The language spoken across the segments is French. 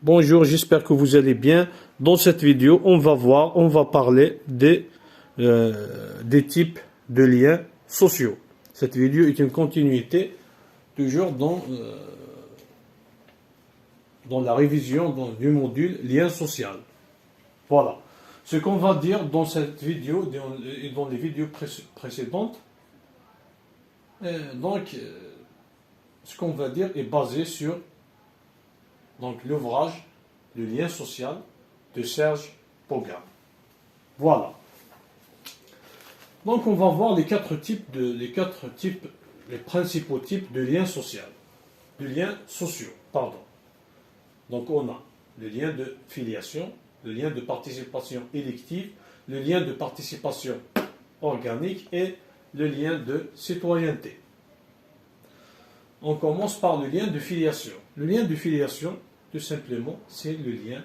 Bonjour, j'espère que vous allez bien. Dans cette vidéo, on va parler des types de liens sociaux. Cette vidéo est une continuité, toujours dans la révision du module lien social. Voilà. Ce qu'on va dire dans cette vidéo et dans les vidéos précédentes, ce qu'on va dire est basé sur l'ouvrage Le lien social de Serge Poga. Voilà. Donc on va voir les principaux types de liens sociaux. De liens sociaux, pardon. Donc on a le lien de filiation, le lien de participation élective, le lien de participation organique et le lien de citoyenneté. On commence par le lien de filiation. Le lien de filiation, tout simplement, c'est le lien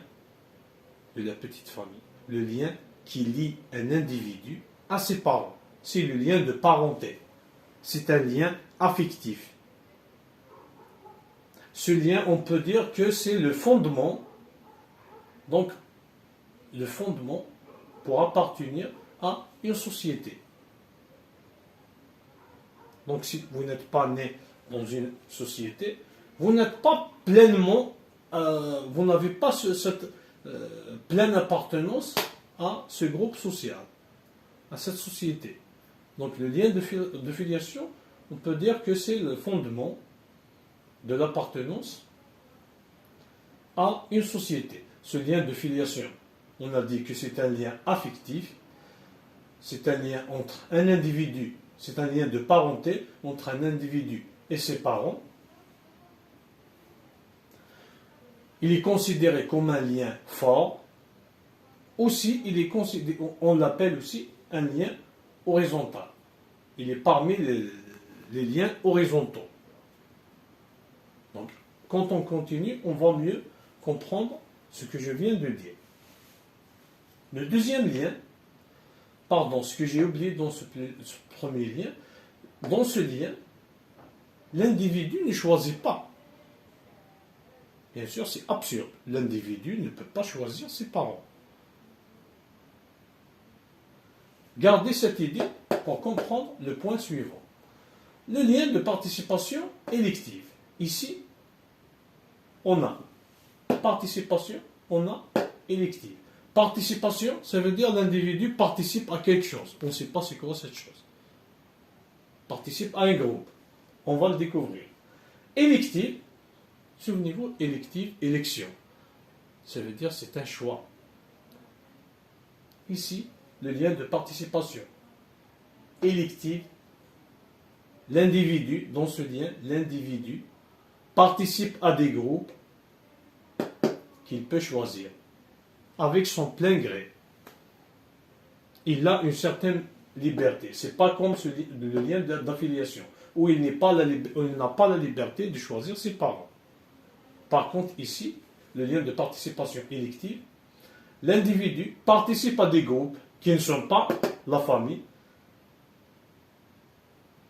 de la petite famille. Le lien qui lie un individu à ses parents. C'est le lien de parenté. C'est un lien affectif. Ce lien, on peut dire que c'est le fondement, donc le fondement pour appartenir à une société. Donc si vous n'êtes pas né dans une société, vous n'êtes pas pleinement, vous n'avez pas cette pleine appartenance à ce groupe social, à cette société. Donc le lien de filiation, on peut dire que c'est le fondement de l'appartenance à une société. Ce lien de filiation, on a dit que c'est un lien affectif, c'est un lien entre un individu, c'est un lien de parenté entre un individu et ses parents. Il est considéré comme un lien fort. Aussi, on l'appelle aussi un lien horizontal. Il est parmi les liens horizontaux. Donc, quand on continue, on va mieux comprendre ce que je viens de dire. Le deuxième lien, ce que j'ai oublié dans ce premier lien, dans ce lien, l'individu ne choisit pas. Bien sûr, c'est absurde. L'individu ne peut pas choisir ses parents. Gardez cette idée pour comprendre le point suivant. Le lien de participation élective. Ici, on a participation, on a élective. Participation, ça veut dire l'individu participe à quelque chose. On ne sait pas c'est quoi cette chose. Participe à un groupe. On va le découvrir. Élective, souvenez-vous, élective, élection. Ça veut dire c'est un choix. Ici, le lien de participation. Élective, l'individu, dans ce lien, l'individu participe à des groupes qu'il peut choisir avec son plein gré. Il a une certaine liberté. Ce n'est pas comme le lien d'affiliation, où il n'a pas la liberté de choisir ses parents. Par contre, ici, le lien de participation élective, l'individu participe à des groupes qui ne sont pas la famille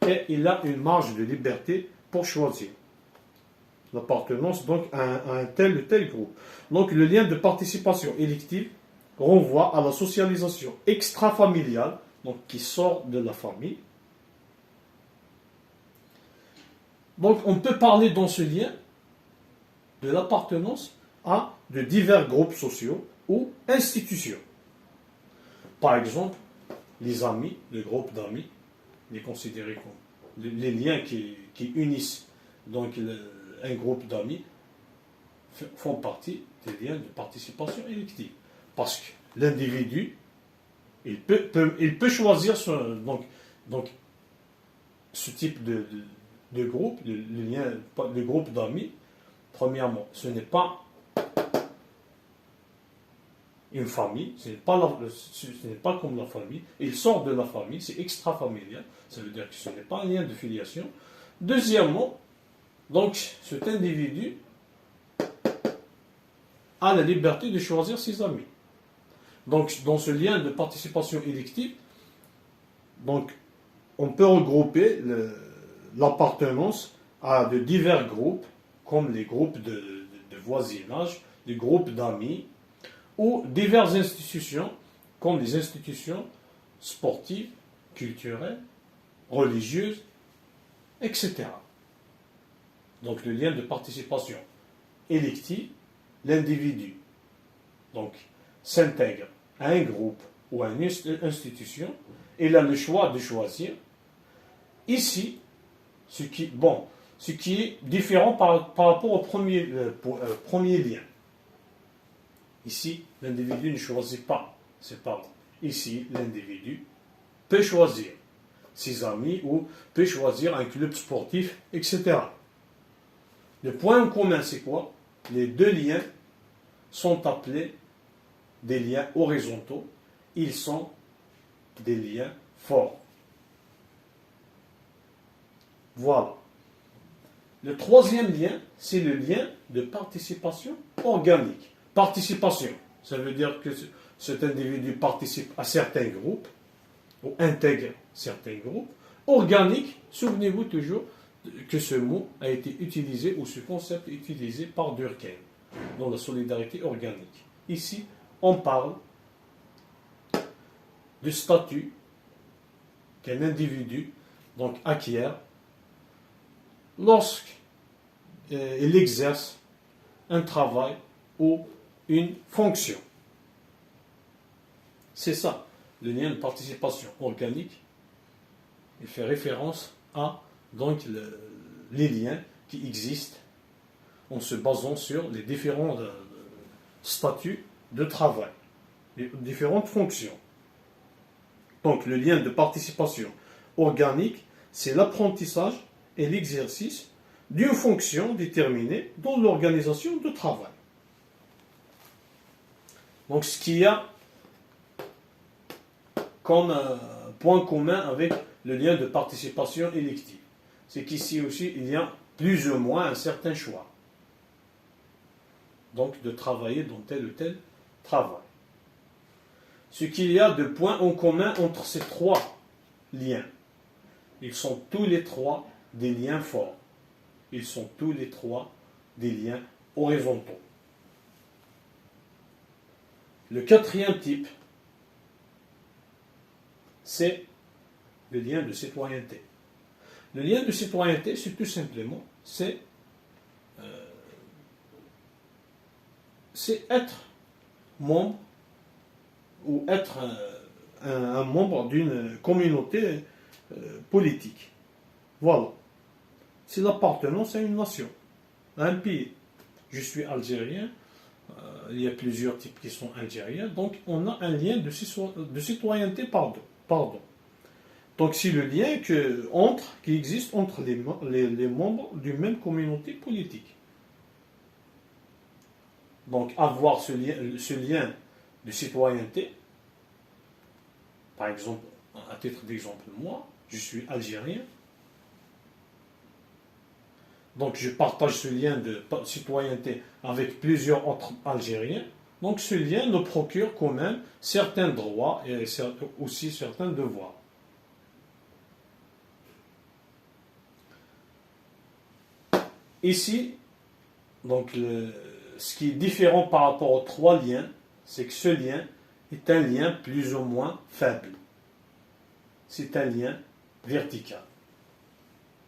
et il a une marge de liberté pour choisir l'appartenance donc à un tel ou tel groupe. Donc le lien de participation élective renvoie à la socialisation extrafamiliale, donc qui sort de la famille. Donc on peut parler dans ce lien de l'appartenance à de divers groupes sociaux ou institutions. Par exemple, les amis, le groupe d'amis, les considérés comme les liens qui unissent donc un groupe d'amis font partie des liens de participation élective. Parce que l'individu, il peut choisir donc ce type de groupe, le groupe d'amis. Premièrement, ce n'est pas une famille, ce n'est pas comme la famille. Il sort de la famille, c'est extra-familial, ça veut dire que ce n'est pas un lien de filiation. Deuxièmement, donc cet individu a la liberté de choisir ses amis. Donc dans ce lien de participation élective, donc on peut regrouper l'appartenance à de divers groupes, comme les groupes de voisinage, des groupes d'amis ou diverses institutions, comme les institutions sportives, culturelles, religieuses, etc. Donc le lien de participation élective, l'individu donc s'intègre à un groupe ou à une institution, il a le choix de choisir. Ici, ce qui est différent par rapport au premier lien. Ici, l'individu ne choisit pas ses parents. Ici, l'individu peut choisir ses amis ou peut choisir un club sportif, etc. Le point en commun, c'est quoi? Les deux liens sont appelés des liens horizontaux. Ils sont des liens forts. Voilà. Le troisième lien, c'est le lien de participation organique. Participation, ça veut dire que cet individu participe à certains groupes ou intègre certains groupes. Organique, souvenez-vous toujours que ce mot a été utilisé ou ce concept est utilisé par Durkheim dans la solidarité organique. Ici, on parle du statut qu'un individu donc acquiert lorsqu'il exerce un travail ou une fonction. C'est ça, le lien de participation organique. Il fait référence à donc les liens qui existent en se basant sur les différents statuts de travail, les différentes fonctions. Donc le lien de participation organique, c'est l'apprentissage et l'exercice d'une fonction déterminée dans l'organisation de travail. Donc ce qu'il y a comme point commun avec le lien de participation élective, c'est qu'ici aussi il y a plus ou moins un certain choix. Donc de travailler dans tel ou tel travail. Ce qu'il y a de points en commun entre ces trois liens, ils sont tous les trois des liens forts. Ils sont tous les trois des liens horizontaux. Le quatrième type, c'est le lien de citoyenneté. Le lien de citoyenneté, c'est tout simplement, c'est être membre ou être un membre d'une communauté politique. Voilà. C'est l'appartenance à une nation, à un pays. Je suis algérien, il y a plusieurs types qui sont algériens, donc on a un lien de citoyenneté, pardon. Donc c'est le lien qui existe entre les membres d'une même communauté politique. Donc avoir ce lien de citoyenneté, par exemple, à titre d'exemple, moi, je suis algérien, donc je partage ce lien de citoyenneté avec plusieurs autres Algériens, donc ce lien nous procure quand même certains droits et aussi certains devoirs. Ici, donc ce qui est différent par rapport aux trois liens, c'est que ce lien est un lien plus ou moins faible. C'est un lien vertical.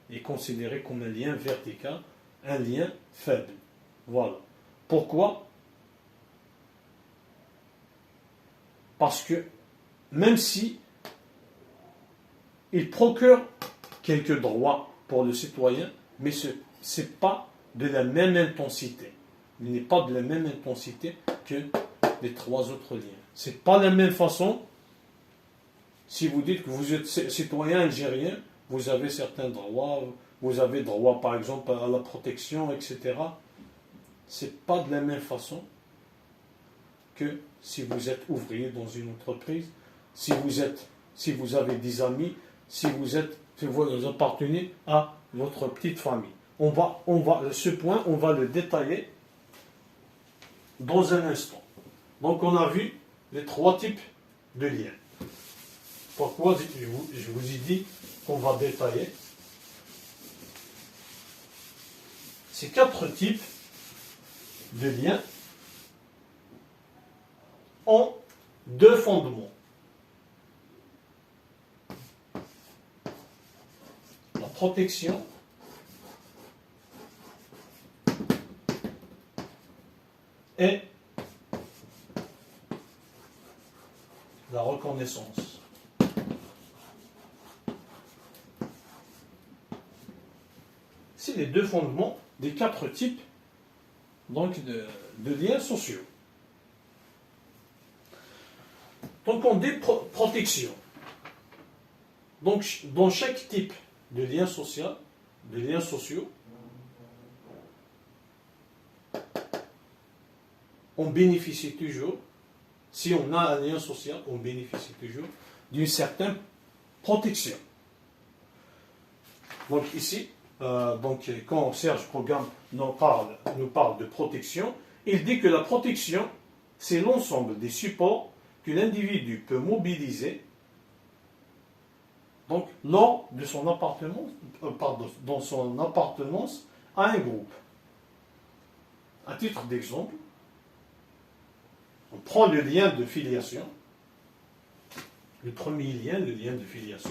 Il est considéré comme un lien vertical, un lien faible. Voilà. Pourquoi? Parce que même si il procure quelques droits pour le citoyen, mais ce n'est pas de la même intensité. Il n'est pas de la même intensité que les trois autres liens. Ce n'est pas la même façon. Si vous dites que vous êtes citoyen algérien, vous avez certains droits, vous avez droit par exemple à la protection, etc. Ce n'est pas de la même façon que si vous êtes ouvrier dans une entreprise, si vous avez des amis, si vous appartenez à votre petite famille. Ce point, on va le détailler dans un instant. Donc on a vu les trois types de liens. Pourquoi je vous ai dit qu'on va détailler ces quatre types de liens ont deux fondements. La protection et la reconnaissance. C'est les deux fondements des quatre types donc de liens sociaux. Donc on dit protection. Donc dans chaque type de lien social, de liens sociaux, on bénéficie toujours, si on a un lien social, on bénéficie toujours d'une certaine protection. Donc ici, quand Serge Progam nous parle de protection, il dit que la protection, c'est l'ensemble des supports que l'individu peut mobiliser donc, lors de son appartenance, dans son appartenance à un groupe. À titre d'exemple, on prend le lien de filiation, le premier lien, le lien de filiation.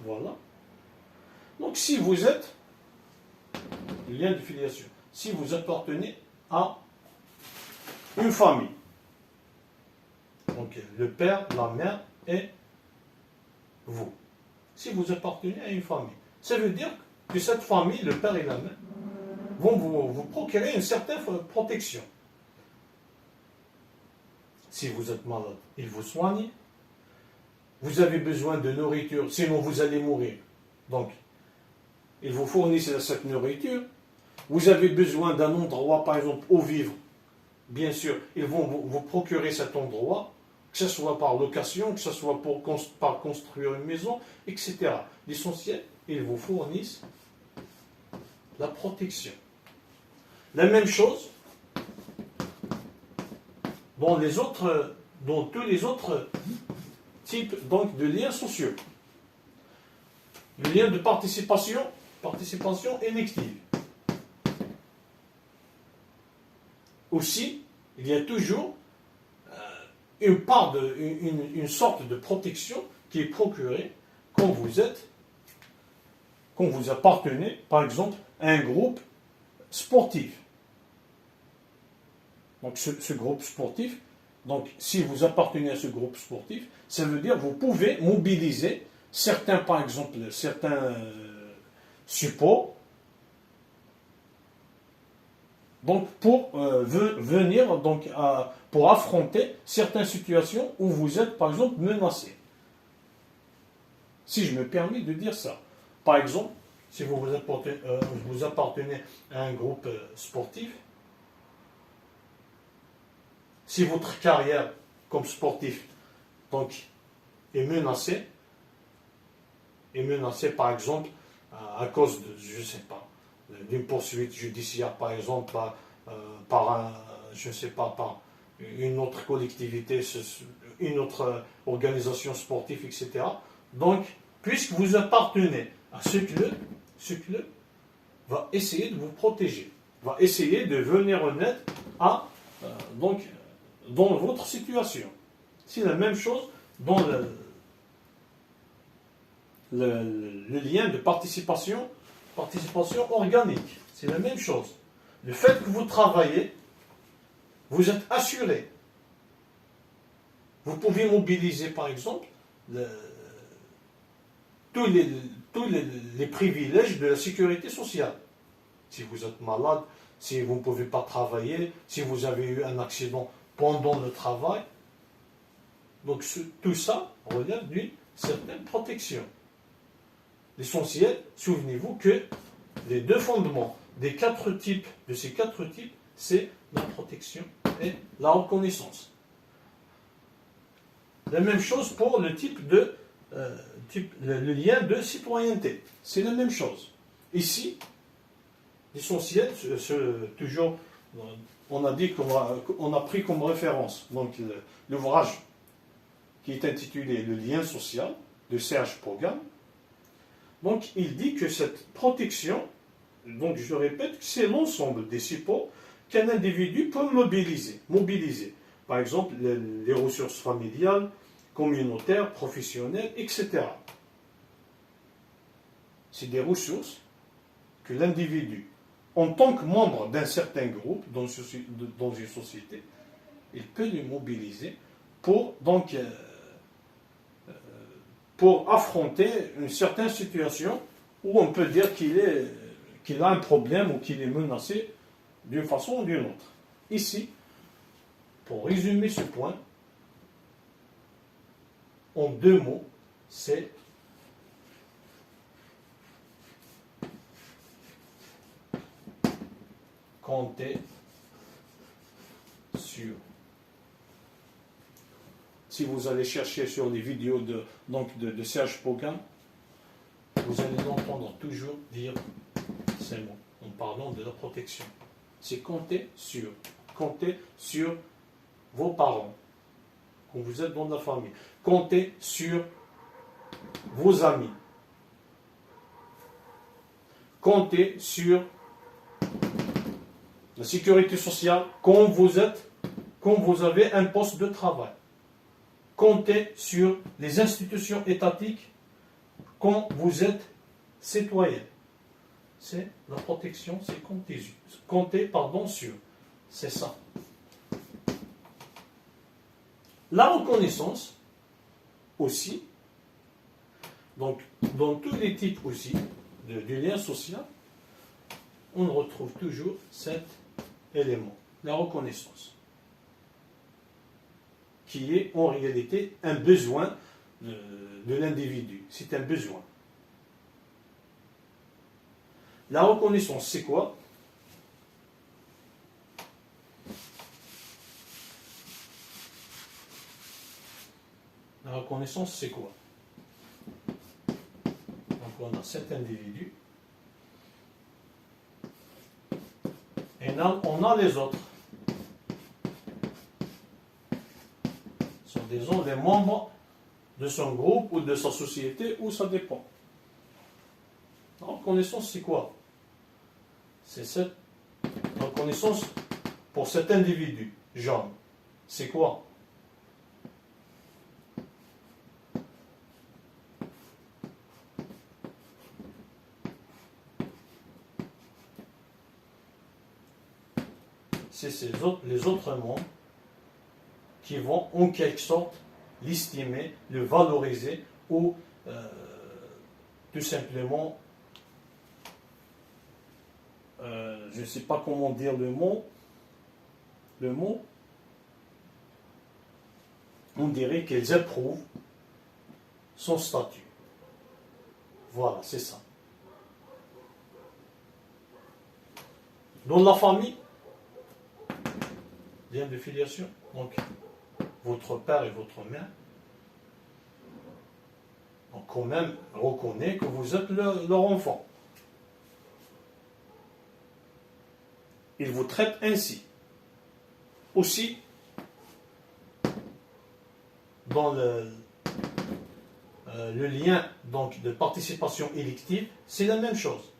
Voilà. Donc si vous êtes, le lien de filiation, si vous appartenez à une famille, donc le père, la mère et vous. Si vous appartenez à une famille, ça veut dire que cette famille, le père et la mère, vont vous procurer une certaine protection. Si vous êtes malade, ils vous soignent. Vous avez besoin de nourriture, sinon vous allez mourir. Donc, ils vous fournissent cette nourriture. Vous avez besoin d'un endroit, par exemple, où vivre. Bien sûr, ils vont vous procurer cet endroit, que ce soit par location, que ce soit par construire une maison, etc. L'essentiel, ils vous fournissent la protection. La même chose dans tous les autres types donc, de liens sociaux. Le lien de participation élective. Aussi, il y a toujours une sorte de protection qui est procurée quand vous appartenez, par exemple, à un groupe sportif. Donc ce groupe sportif, donc si vous appartenez à ce groupe sportif, ça veut dire que vous pouvez mobiliser certains, par exemple, certains supports, donc pour venir donc pour affronter certaines situations où vous êtes par exemple menacé. Si je me permets de dire ça. Par exemple, si vous appartenez à un groupe sportif, si votre carrière comme sportif donc est menacée par exemple à cause de, je ne sais pas, d'une poursuite judiciaire, par exemple, par une autre collectivité, une autre organisation sportive, etc. Donc, puisque vous appartenez à ce club va essayer de vous protéger, va essayer de venir en aide dans votre situation. C'est la même chose dans le lien de participation organique. C'est la même chose. Le fait que vous travaillez, vous êtes assuré. Vous pouvez mobiliser, par exemple, tous les privilèges de la sécurité sociale. Si vous êtes malade, si vous ne pouvez pas travailler, si vous avez eu un accident pendant le travail. Donc tout ça relève d'une certaine protection. L'essentiel, souvenez-vous que les deux fondements de ces quatre types, c'est la protection et la reconnaissance. La même chose pour le le lien de citoyenneté. C'est la même chose. Ici, l'essentiel, toujours, on a pris comme référence donc l'ouvrage qui est intitulé Le lien social de Serge Progam. Donc, il dit que cette protection, donc je répète, c'est l'ensemble des supports qu'un individu peut mobiliser. Par exemple, les ressources familiales, communautaires, professionnelles, etc. C'est des ressources que l'individu, en tant que membre d'un certain groupe dans une société, il peut les mobiliser pour, donc, pour affronter une certaine situation où on peut dire qu'il a un problème ou qu'il est menacé d'une façon ou d'une autre. Ici, pour résumer ce point, en 2 mots, c'est compter sur. Si vous allez chercher sur les vidéos de Serge Pogan, vous allez l'entendre toujours dire ces mots en parlant de la protection. C'est compter sur. Compter sur vos parents, quand vous êtes dans la famille. Comptez sur vos amis. Comptez sur la sécurité sociale quand vous avez un poste de travail. Comptez sur les institutions étatiques quand vous êtes citoyen. C'est la protection, c'est compter sur. C'est ça. La reconnaissance aussi, donc dans tous les types aussi du lien social, on retrouve toujours cet élément, la reconnaissance, qui est en réalité un besoin de l'individu. C'est un besoin. La reconnaissance, c'est quoi? La reconnaissance, c'est quoi? Donc on a cet individu et on a les autres. Ce sont des membres de son groupe ou de sa société, ou ça dépend. La reconnaissance, c'est quoi? C'est cette reconnaissance pour cet individu, Jean. C'est quoi? C'est les autres membres qui vont en quelque sorte l'estimer, le valoriser ou tout simplement, je ne sais pas comment dire le mot, on dirait qu'ils approuvent son statut. Voilà, c'est ça. Dans la famille, lien de filiation, donc votre père et votre mère, donc quand même reconnaît que vous êtes leur enfant. Ils vous traitent ainsi. Aussi, dans le lien donc, de participation élective, c'est la même chose.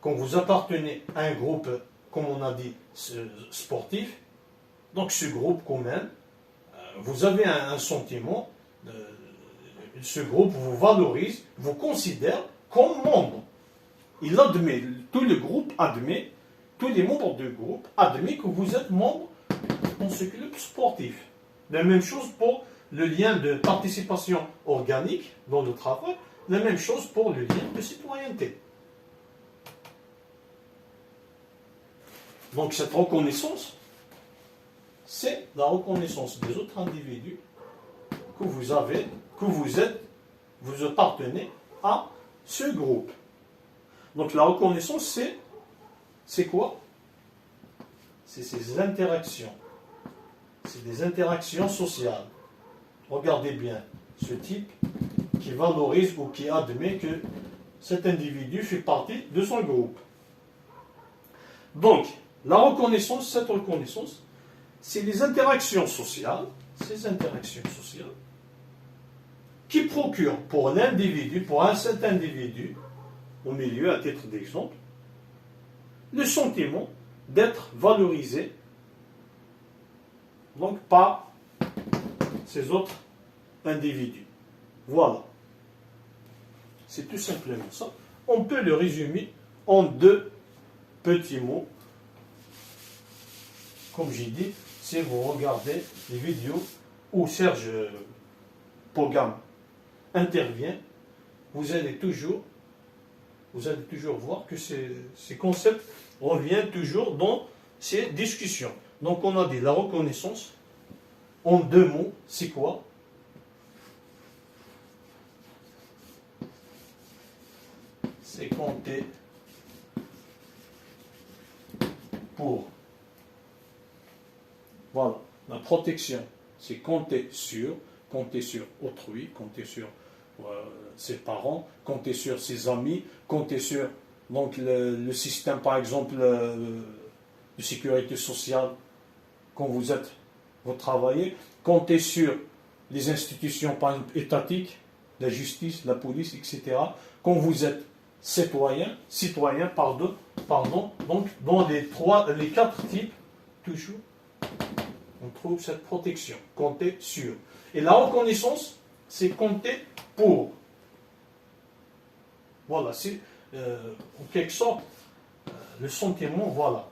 Quand vous appartenez à un groupe, comme on a dit, sportif, donc ce groupe quand même, vous avez un sentiment, ce groupe vous valorise, vous considère comme membre. Il admet, tout le groupe admet, tous les membres du groupe admettent que vous êtes membre dans ce club sportif. La même chose pour le lien de participation organique dans le travail, la même chose pour le lien de citoyenneté. Donc cette reconnaissance, c'est la reconnaissance des autres individus que vous avez, que vous êtes, vous appartenez à ce groupe. Donc la reconnaissance, c'est quoi? C'est ces interactions. C'est des interactions sociales. Regardez bien ce type qui valorise ou qui admet que cet individu fait partie de son groupe. Donc, la reconnaissance, cette reconnaissance, c'est les interactions sociales, ces interactions sociales, qui procure pour l'individu, pour un certain individu, au milieu, à titre d'exemple, le sentiment d'être valorisé donc par ces autres individus. Voilà. C'est tout simplement ça. On peut le résumer en deux petits mots. Comme j'ai dit, si vous regardez les vidéos où Serge Pogam intervient, vous allez toujours voir que ces concepts reviennent toujours dans ces discussions. Donc on a dit la reconnaissance, en deux mots, c'est quoi? C'est compter pour. Voilà, la protection, c'est compter sur autrui, compter sur ses parents, compter sur ses amis, compter sur donc, le système, par exemple, de sécurité sociale, quand vous travaillez, compter sur les institutions, par exemple, étatiques, la justice, la police, etc. Quand vous êtes citoyen, donc dans les quatre types, toujours, on trouve cette protection, compter sur. Et la reconnaissance, c'est compter pour. Voilà, c'est en quelque sorte le sentiment, voilà.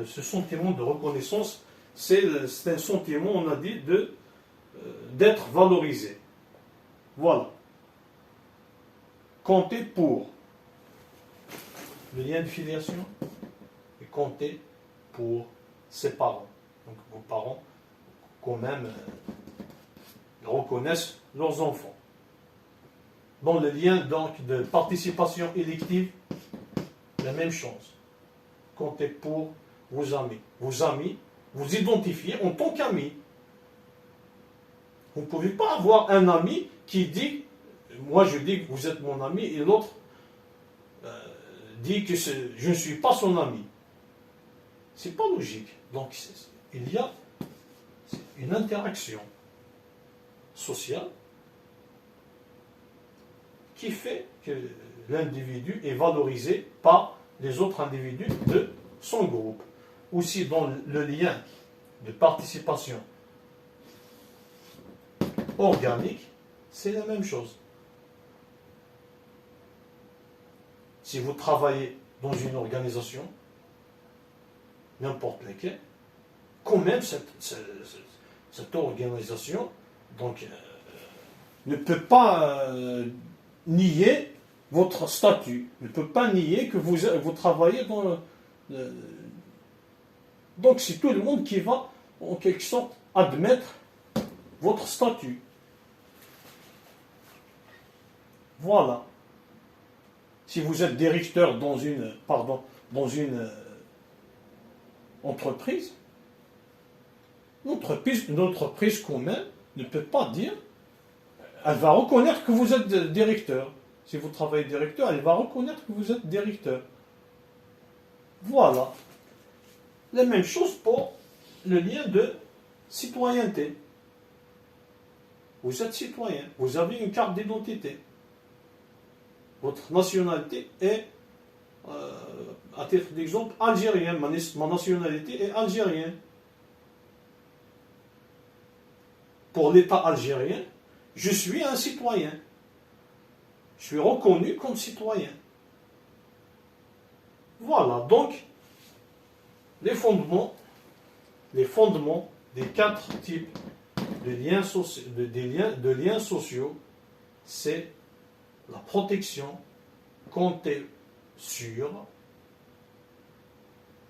Ce sentiment de reconnaissance, c'est un sentiment, on a dit, d'être valorisé. Voilà. Compter pour. Le lien de filiation et compter pour ses parents. Donc vos parents, quand même, reconnaissent leurs enfants. Dans le lien donc de participation élective, la même chose. Comptez pour vos amis. Vos amis, vous identifiez en tant qu'amis. Vous ne pouvez pas avoir un ami qui dit, moi je dis que vous êtes mon ami, et l'autre dit que je ne suis pas son ami. C'est pas logique. Donc il y a une interaction sociale qui fait que l'individu est valorisé par les autres individus de son groupe. Aussi dans le lien de participation organique, c'est la même chose. Si vous travaillez dans une organisation, n'importe laquelle, quand même cette organisation donc, ne peut pas nier votre statut, ne peut pas nier que vous travaillez dans donc c'est tout le monde qui va en quelque sorte admettre votre statut. Voilà. Si vous êtes directeur dans une entreprise, l'entreprise quand même ne peut pas dire, elle va reconnaître que vous êtes directeur. Si vous travaillez directeur, elle va reconnaître que vous êtes directeur. Voilà. La même chose pour le lien de citoyenneté. Vous êtes citoyen, vous avez une carte d'identité. Votre nationalité est, à titre d'exemple, algérienne. Ma nationalité est algérienne. Pour l'État algérien, je suis un citoyen. Je suis reconnu comme citoyen. Voilà, donc, les fondements des quatre types de liens sociaux, c'est la protection, compter sur,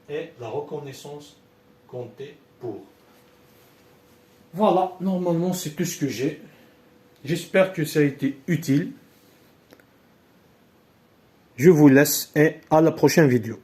et la reconnaissance, compter pour. Voilà, normalement c'est tout ce que j'ai. J'espère que ça a été utile. Je vous laisse et à la prochaine vidéo.